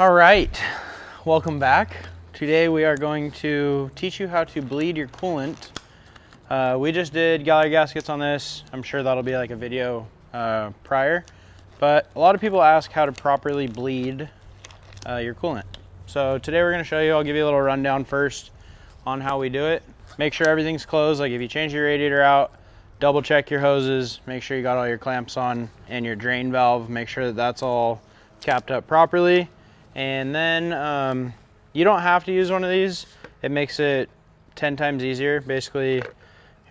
All right, welcome back. Today we are going to teach you how to bleed your coolant. We just did gallery gaskets on this. I'm sure that'll be like a video prior, but a lot of people ask how to properly bleed your coolant. So today we're going to show you. I'll give you a little rundown first on how we do it. Make sure everything's closed. Like if you change your radiator out, double check your hoses, make sure you got all your clamps on, and your drain valve, make sure that that's all capped up properly. And then you don't have to use one of these. It makes it 10 times easier. Basically, here,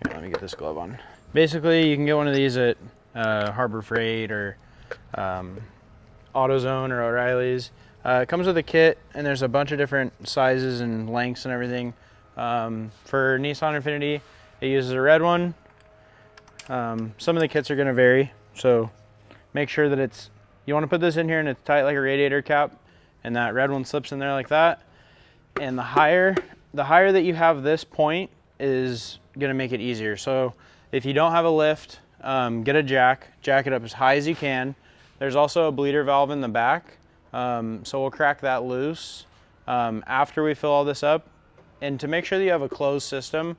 let me get this glove on. Basically, you can get one of these at Harbor Freight or AutoZone or O'Reilly's. It comes with a kit, and there's a bunch of different sizes and lengths and everything. For Nissan Infiniti, it uses a red one. Some of the kits are going to vary, so make sure that you want to put this in here and it's tight like a radiator cap, and that red one slips in there like that. And the higher that you have this point is going to make it easier. So if you don't have a lift, get a jack it up as high as you can. There's also a bleeder valve in the back, so we'll crack that loose after we fill all this up. And to make sure that you have a closed system,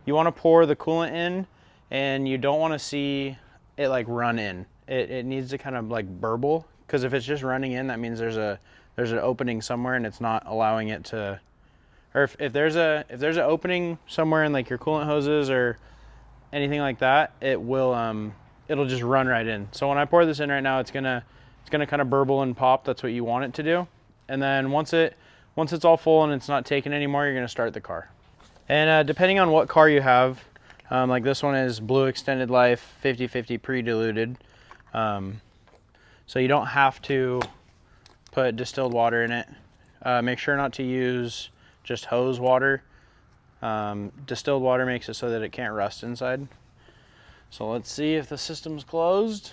you want to pour the coolant in, and you don't want to see it like run in. It needs to kind of like burble, because if it's just running in, that means there's an opening somewhere and it's not allowing it to. Or if there's an opening somewhere in like your coolant hoses or anything like that, it'll just run right in. So when I pour this in right now, it's gonna kind of burble and pop. That's what you want it to do. And then once it's all full and it's not taking anymore, you're gonna start the car. And depending on what car you have, like this one is blue extended life 50/50 pre-diluted, so you don't have to put distilled water in it. Make sure not to use just hose water. Distilled water makes it so that it can't rust inside. So let's see if the system's closed.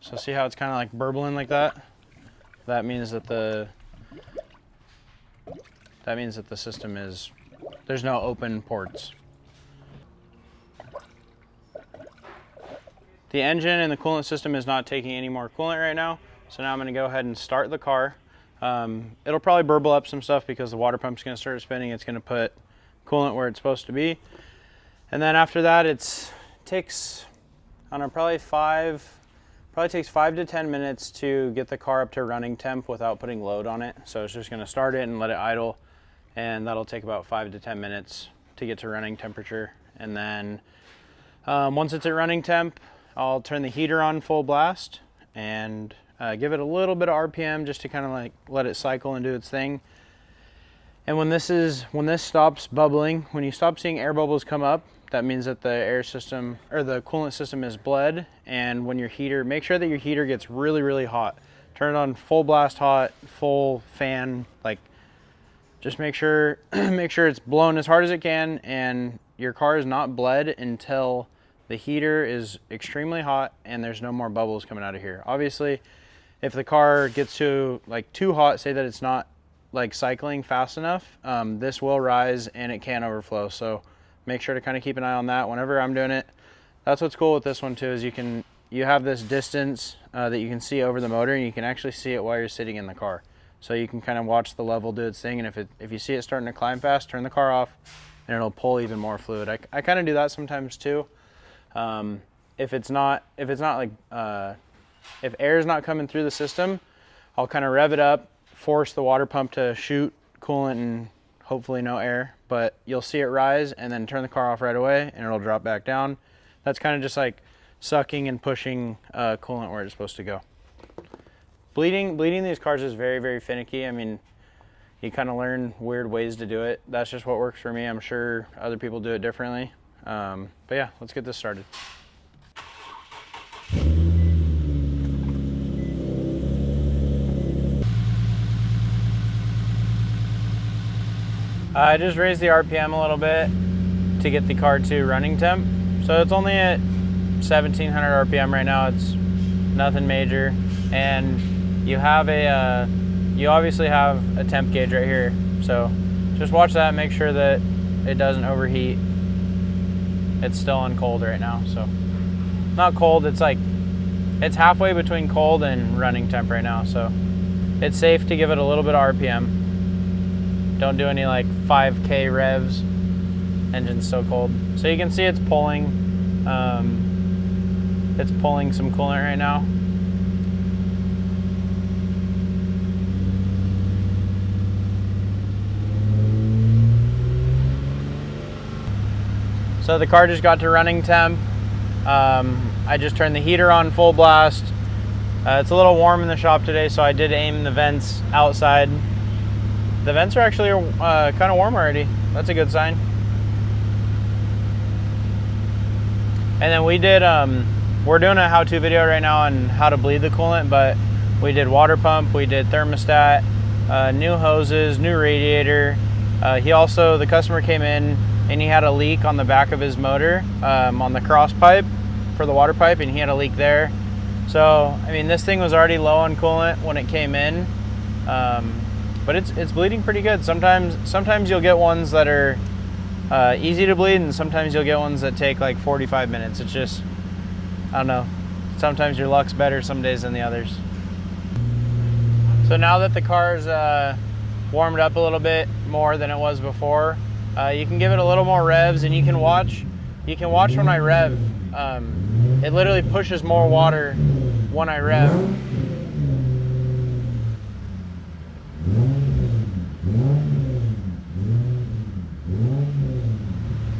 So see how it's kind of like burbling like that? That means that the system there's no open ports. The engine and the coolant system is not taking any more coolant right now, so now I'm going to go ahead and start the car. It'll probably burble up some stuff because the water pump's going to start spinning. It's going to put coolant where it's supposed to be. And then after that, it takes, I don't know, probably takes 5 to 10 minutes to get the car up to running temp without putting load on it. So it's just going to start it and let it idle, and that'll take about 5 to 10 minutes to get to running temperature. And then once it's at running temp, I'll turn the heater on full blast and give it a little bit of RPM just to kind of like let it cycle and do its thing. And when this stops bubbling, when you stop seeing air bubbles come up, that means that the air system or the coolant system is bled. And when make sure that your heater gets really, really hot. Turn it on full blast hot, full fan, like just make sure it's blown as hard as it can, and your car is not bled until the heater is extremely hot and there's no more bubbles coming out of here. Obviously, if the car gets too hot, say that it's not like cycling fast enough, this will rise and it can overflow. So make sure to kind of keep an eye on that whenever I'm doing it. That's what's cool with this one too, is you have this distance that you can see over the motor, and you can actually see it while you're sitting in the car. So you can kind of watch the level do its thing, and if you see it starting to climb fast, turn the car off and it'll pull even more fluid. I kind of do that sometimes too. If air is not coming through the system, I'll kind of rev it up, force the water pump to shoot coolant and hopefully no air, but you'll see it rise, and then turn the car off right away and it'll drop back down. That's kind of just like sucking and pushing coolant where it's supposed to go. Bleeding these cars is very, very finicky. I mean, you kind of learn weird ways to do it. That's just what works for me. I'm sure other people do it differently. But yeah, let's get this started. I just raised the RPM a little bit to get the car to running temp. So it's only at 1700 RPM right now. It's nothing major. And you obviously have a temp gauge right here. So just watch that, make sure that it doesn't overheat. It's still on cold right now, so not cold, it's like It's halfway between cold and running temp right now, so it's safe to give it a little bit of RPM. Don't do any like 5K revs. Engine's so cold. So you can see it's pulling some coolant right now. So the car just got to running temp. I just turned the heater on full blast. It's a little warm in the shop today, so I did aim the vents outside. The vents are actually kind of warm already. That's a good sign. And then we did, we're doing a how-to video right now on how to bleed the coolant, but we did water pump, we did thermostat, new hoses, new radiator. The customer came in and he had a leak on the back of his motor, on the cross pipe for the water pipe, and he had a leak there. So, I mean, this thing was already low on coolant when it came in, but it's bleeding pretty good. Sometimes you'll get ones that are easy to bleed, and sometimes you'll get ones that take like 45 minutes. It's just, I don't know, sometimes your luck's better some days than the others. So now that the car's warmed up a little bit more than it was before, you can give it a little more revs, and you can watch when I rev. It literally pushes more water when I rev.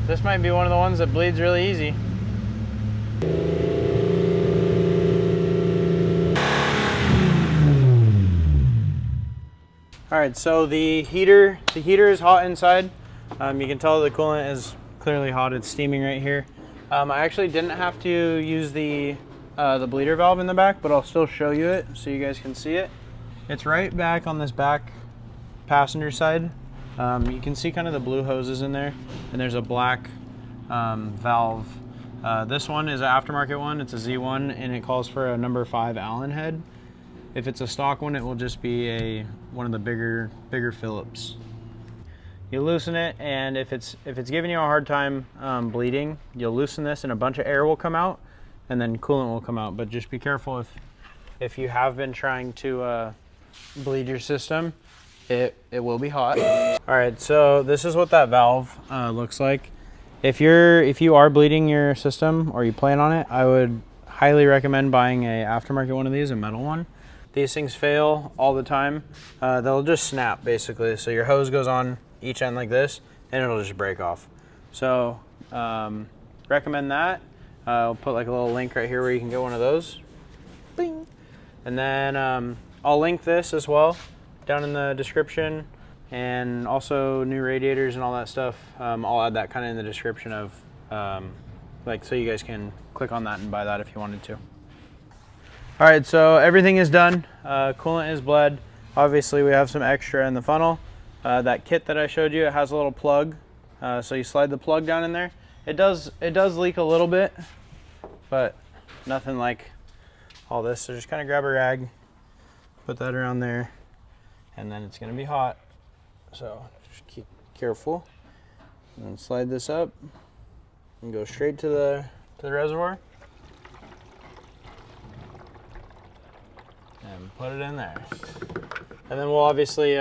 This might be one of the ones that bleeds really easy. All right, so the heater is hot inside. You can tell the coolant is clearly hot. It's steaming right here. I actually didn't have to use the bleeder valve in the back, but I'll still show you it so you guys can see it. It's right back on this back passenger side. You can see kind of the blue hoses in there, and there's a black valve. This one is an aftermarket one. It's a Z1, and it calls for a number 5 Allen head. If it's a stock one, it will just be one of the bigger Phillips. You loosen it, and if it's giving you a hard time bleeding, you'll loosen this and a bunch of air will come out, and then coolant will come out. But just be careful if you have been trying to bleed your system, it will be hot. All right, so this is what that valve looks like. If you are bleeding your system or you plan on it, I would highly recommend buying a aftermarket one of these, a metal one. These things fail all the time. They'll just snap basically. So your hose goes on each end like this, and it'll just break off. So recommend that. I'll put like a little link right here where you can get one of those. Bing. And then I'll link this as well down in the description, and also new radiators and all that stuff. I'll add that kind of in the description of so you guys can click on that and buy that if you wanted to. All right, so everything is done. Coolant is bled. Obviously we have some extra in the funnel. That kit that I showed you, it has a little plug. So you slide the plug down in there. It does leak a little bit, but nothing like all this. So just kind of grab a rag, put that around there, and then it's gonna be hot. So just keep careful. And then slide this up and go straight to the reservoir. And put it in there. And then we'll obviously,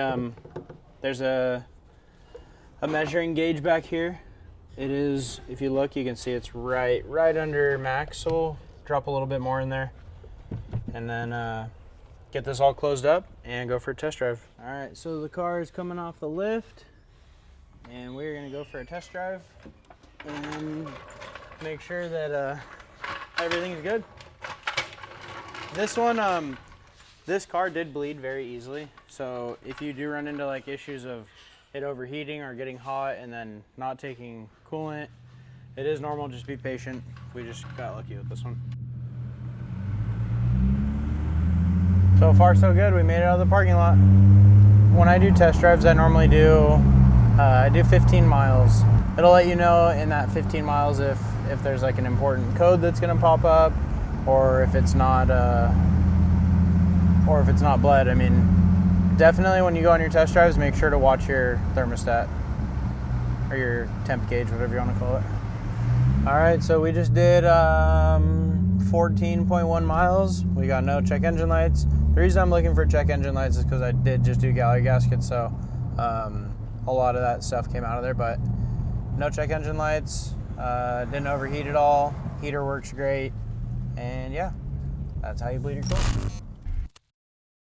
there's a measuring gauge back here. It is, if you look, you can see it's right under max. So we'll drop a little bit more in there, and then get this all closed up and go for a test drive. All right, so the car is coming off the lift, and we're gonna go for a test drive and make sure that everything is good. This one, this car did bleed very easily. So if you do run into like issues of it overheating or getting hot and then not taking coolant, it is normal. Just be patient. We just got lucky with this one. So far so good. We made it out of the parking lot. When I do test drives, I normally do I do 15 miles. It'll let you know in that 15 miles if there's like an important code that's gonna pop up, or if it's not bled. I mean, definitely when you go on your test drives, make sure to watch your thermostat or your temp gauge, whatever you want to call it. All right, so we just did 14.1 miles. We got no check engine lights. The reason I'm looking for check engine lights is because I did just do galley gaskets, so a lot of that stuff came out of there, but no check engine lights. Didn't overheat at all. Heater works great. And yeah, that's how you bleed your coolant.